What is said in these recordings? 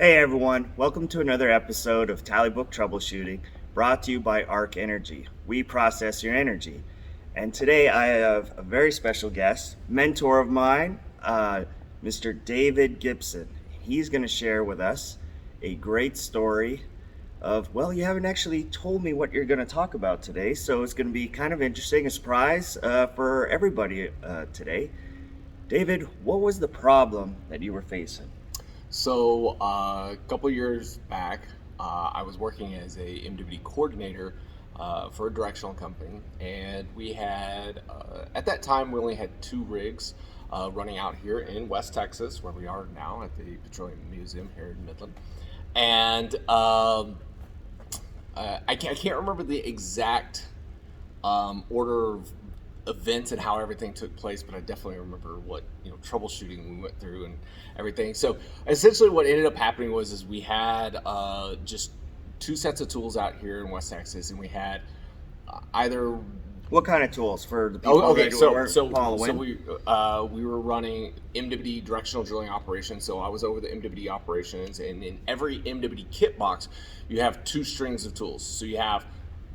Hey everyone, welcome to another episode of Tallybook Troubleshooting, brought to you by Arc Energy. We process your energy. And today I have a very special guest, mentor of mine, Mr. David Gibson. He's going to share with us a great story of, well, you haven't actually told me what you're going to talk about today, so it's going to be kind of interesting, a surprise for everybody today. David, what was the problem that you were facing? So a couple years back, I was working as a MWD coordinator for a directional company, and we had at that time we only had two rigs running out here in West Texas, where we are now at the Petroleum Museum here in Midland, and I can't remember the exact order of events and how everything took place, but I definitely remember what troubleshooting we went through and everything. So essentially, what ended up happening was we had just two sets of tools out here in West Texas, and we had either. What kind of tools for the people Oh, okay. that So weren't so following? so we were running MWD directional drilling operations. So I was over the MWD operations, and in every MWD kit box, you have two strings of tools. So you have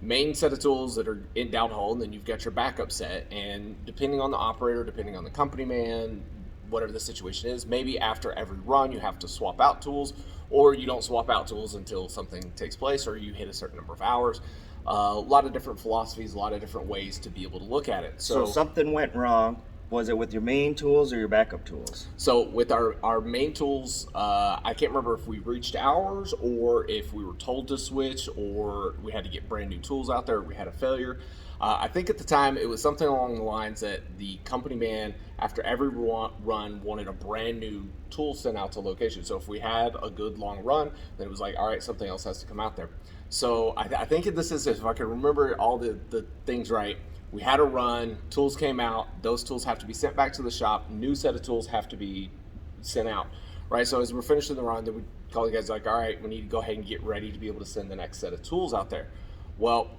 main set of tools that are in downhole, and then you've got your backup set. And depending on the operator, depending on the company man, whatever the situation is, maybe after every run you have to swap out tools, or you don't swap out tools until something takes place, or you hit a certain number of hours. A lot of different philosophies, a lot of different ways to be able to look at it. So something went wrong. Was it with your main tools or your backup tools? So with our main tools, I can't remember if we reached ours or if we were told to switch or we had to get brand new tools out there. Or we had a failure. I think at the time it was something along the lines that the company man, after every run, wanted a brand new tool sent out to location. So if we had a good long run, then it was like, all right, something else has to come out there. So I think this is, if I can remember all the things right, we had a run, tools came out, those tools have to be sent back to the shop, new set of tools have to be sent out, right? So as we're finishing the run, then we call the guys like, all right, we need to go ahead and get ready to be able to send the next set of tools out there. Well,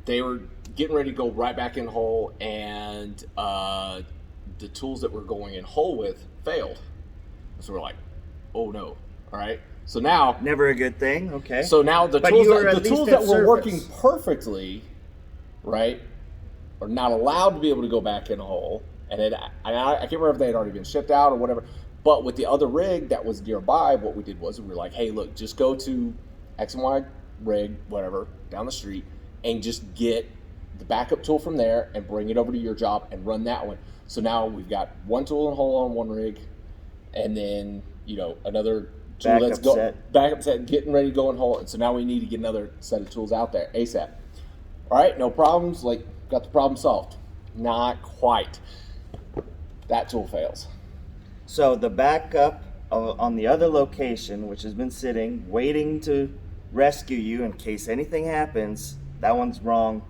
they were getting ready to go right back in hole, and the tools that we're going in hole with failed. So we're like, oh no, all right. So now, Never a good thing. Okay. so now the But tools you were that, at the least tools at that were working surface. perfectly, right, are not allowed to be able to go back in a hole. And I can't remember if they had already been shipped out or whatever. But with the other rig that was nearby, what we did was we were like, hey, look, just go to X and Y rig, whatever, down the street, and just get the backup tool from there and bring it over to your job and run that one. So now we've got one tool and hole on one rig, and then another tool backup set getting ready to go in hole. And so now we need to get another set of tools out there ASAP. All right, no problems. Like, got the problem solved. Not quite. That tool fails. So the backup on the other location, which has been sitting, waiting to rescue you in case anything happens, that one's wrong.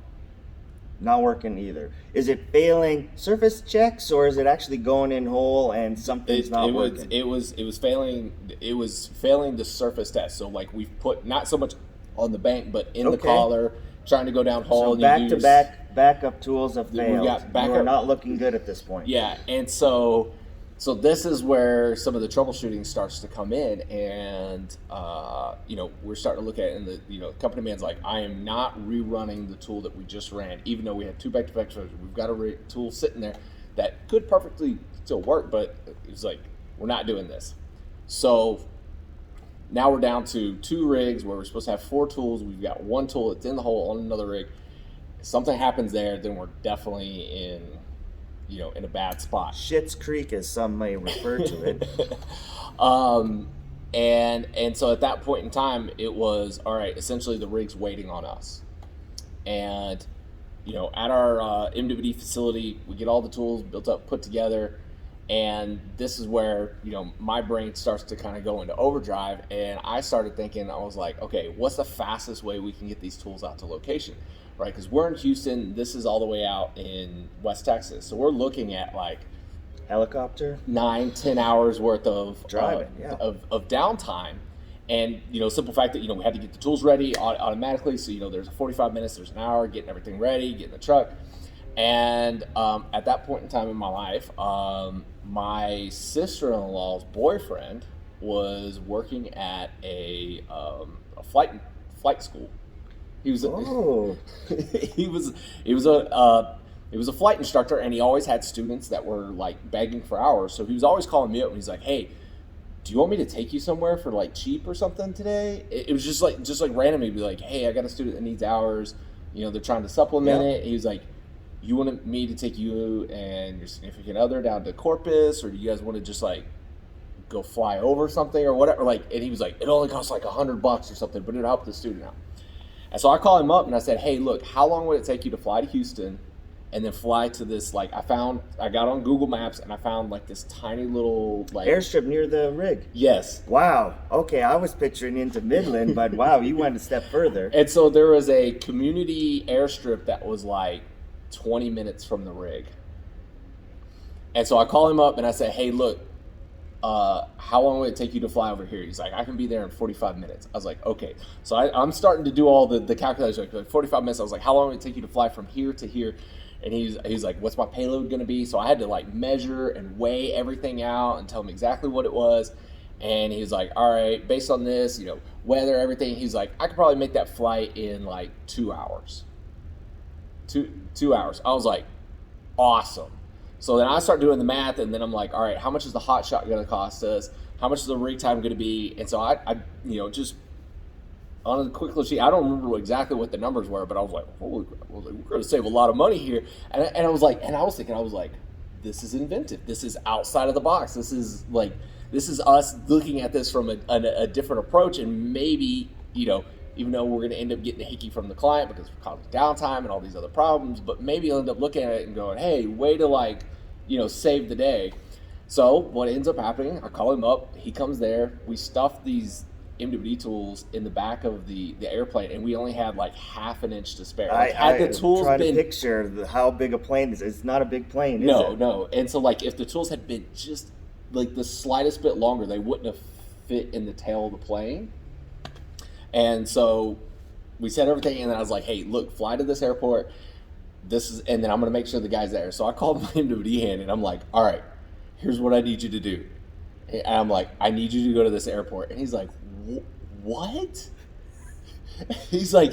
Not working either. Is it failing surface checks, or is it actually going in hole and something's not working? It was failing. It was failing the surface test. So like we've put not so much on the bank, but in the collar, trying to go down hole. So back to back backup tools have failed. We got backup. We're not looking good at this point. Yeah, and so this is where some of the troubleshooting starts to come in, and we're starting to look at it, and the company man's like, I am not rerunning the tool that we just ran, even though we had two back-to-back shows. We've got a tool sitting there that could perfectly still work, but it's like, we're not doing this. So now we're down to two rigs where we're supposed to have four tools. We've got one tool that's in the hole on another rig. If something happens there, then we're definitely in a bad spot. Schitt's Creek, as some may refer to it. And so at that point in time, it was, all right, essentially the rig's waiting on us. And, at our MWD facility, we get all the tools built up, put together. And this is where, my brain starts to kind of go into overdrive. And I started thinking, I was like, okay, what's the fastest way we can get these tools out to location? Right? Because we're in Houston. This is all the way out in West Texas. So we're looking at like helicopter 9-10 hours worth of driving, of downtime. And, simple fact that, we had to get the tools ready automatically. So, there's a 45 minutes, there's an hour, getting everything ready, getting the truck. And at that point in time in my life, my sister-in-law's boyfriend was working at a flight school. He was Oh, he was he was a flight instructor, and he always had students that were like begging for hours. So he was always calling me up, and he's like, "Hey, do you want me to take you somewhere for like cheap or something today?" It was just like randomly be like, "Hey, I got a student that needs hours. You know, they're trying to supplement it." He was like, "You wanted me to take you and your significant other down to Corpus, or do you guys want to just like go fly over something or whatever?" Like, and he was like, "It only costs like $100 or something, but it'll help the student out." And so I called him up and I said, "Hey, look, how long would it take you to fly to Houston and then fly to this, like, I got on Google Maps and I found like this tiny little like airstrip near the rig. Yes. Wow. Okay, I was picturing into Midland, but wow, you went a step further. And so there was a community airstrip that was like 20 minutes from the rig. And so I call him up and I say, "Hey, look, how long would it take you to fly over here?" He's like, "I can be there in 45 minutes. I was like, "Okay." So I'm starting to do all the calculations. Like 45 minutes. I was like, "How long would it take you to fly from here to here?" And he's like, "What's my payload going to be?" So I had to like measure and weigh everything out and tell him exactly what it was. And he's like, "All right, based on this, you know, weather, everything," he's like, "I could probably make that flight in like 2 hours." 2 hours. I was like, "Awesome." So then I start doing the math, and then I'm like, "All right, how much is the hot shot going to cost us? How much is the rig time going to be?" And so I just on a quick little sheet, I don't remember exactly what the numbers were, but I was like, "Holy crap, we're going to save a lot of money here." And I was like, "This is inventive. This is outside of the box. This is us looking at this from a different approach, and maybe, even though we're going to end up getting a hickey from the client because we're causing downtime and all these other problems, but maybe you'll end up looking at it and going, hey, way to save the day." So what ends up happening, I call him up, he comes there, we stuff these MWD tools in the back of the airplane, and we only had like half an inch to spare. Had the tools trying to picture how big a plane is. It's not a big plane, is it? No. And so like if the tools had been just like the slightest bit longer, they wouldn't have fit in the tail of the plane. And so we said everything, and then I was like, "Hey, look, fly to this airport. And then I'm going to make sure the guy's there." So I called my MWD hand, and I'm like, "All right, here's what I need you to do." And I'm like, "I need you to go to this airport." And he's like, "What?" He's like,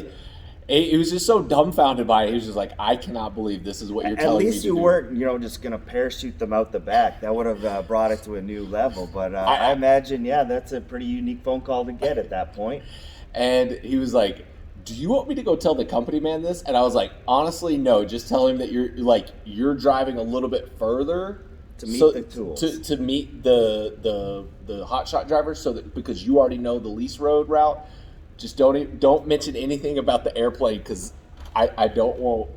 he was just so dumbfounded by it. He was just like, "I cannot believe this is what you're telling me to do." At least you weren't, just going to parachute them out the back. That would have brought it to a new level. But I imagine, that's a pretty unique phone call to get at that point. And he was like, "Do you want me to go tell the company man this?" And I was like, "Honestly, no. Just tell him that you're driving a little bit further to meet the tools, to meet the hotshot drivers, so that because you already know the lease road route. Just don't mention anything about the airplane because I don't want."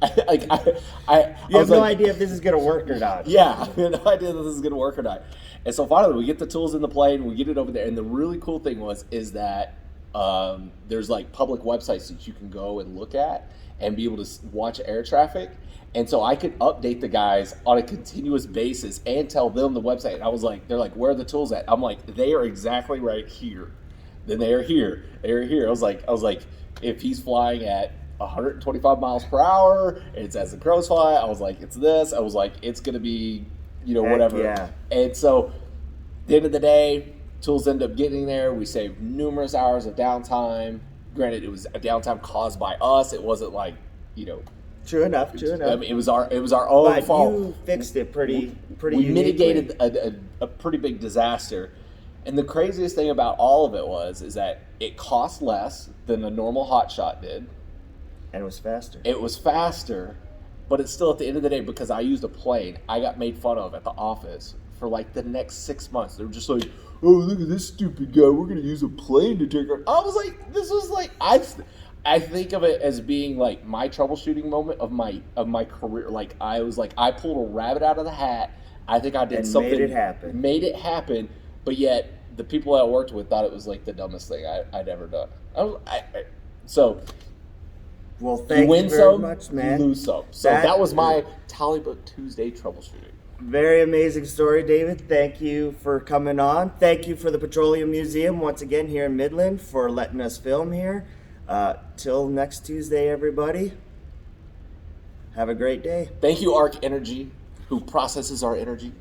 You have no idea if this is going to work or not. Yeah, I have no idea if this is going to work or not. And so finally, we get the tools in the plane, we get it over there, and the really cool thing is that there's like public websites that you can go and look at and be able to watch air traffic. And so I could update the guys on a continuous basis and tell them the website. And I was like, they're like, "Where are the tools at?" I'm like, "They are exactly right here. Then they are here. They are here." I was like, if he's flying at 125 miles per hour, it's as the crows fly. I was like, it's this. I was like, it's going to be, whatever. Yeah. And so at the end of the day, tools end up getting there. We saved numerous hours of downtime. Granted, it was a downtime caused by us. It wasn't like, True enough. I mean, it was our own fault. You fixed it pretty. We mitigated a pretty big disaster. And the craziest thing about all of it is that it cost less than a normal hotshot did. And it was faster. It was faster, but it's still, at the end of the day, because I used a plane, I got made fun of at the office for like the next 6 months. They were just like, "Oh, look at this stupid guy. We're going to use a plane to take our..." I was like, this was like, I think of it as being like my troubleshooting moment of my career. Like I was like, I pulled a rabbit out of the hat. I think I did and something. Made it happen. But yet the people I worked with thought it was like the dumbest thing I'd ever done. Well, thank you very much, man. You lose some. So that was my Tallybook Tuesday troubleshooting. Very amazing story, David. Thank you for coming on. Thank you for the Petroleum Museum once again here in Midland for letting us film here. Till next Tuesday, everybody. Have a great day. Thank you, Arc Energy, who processes our energy.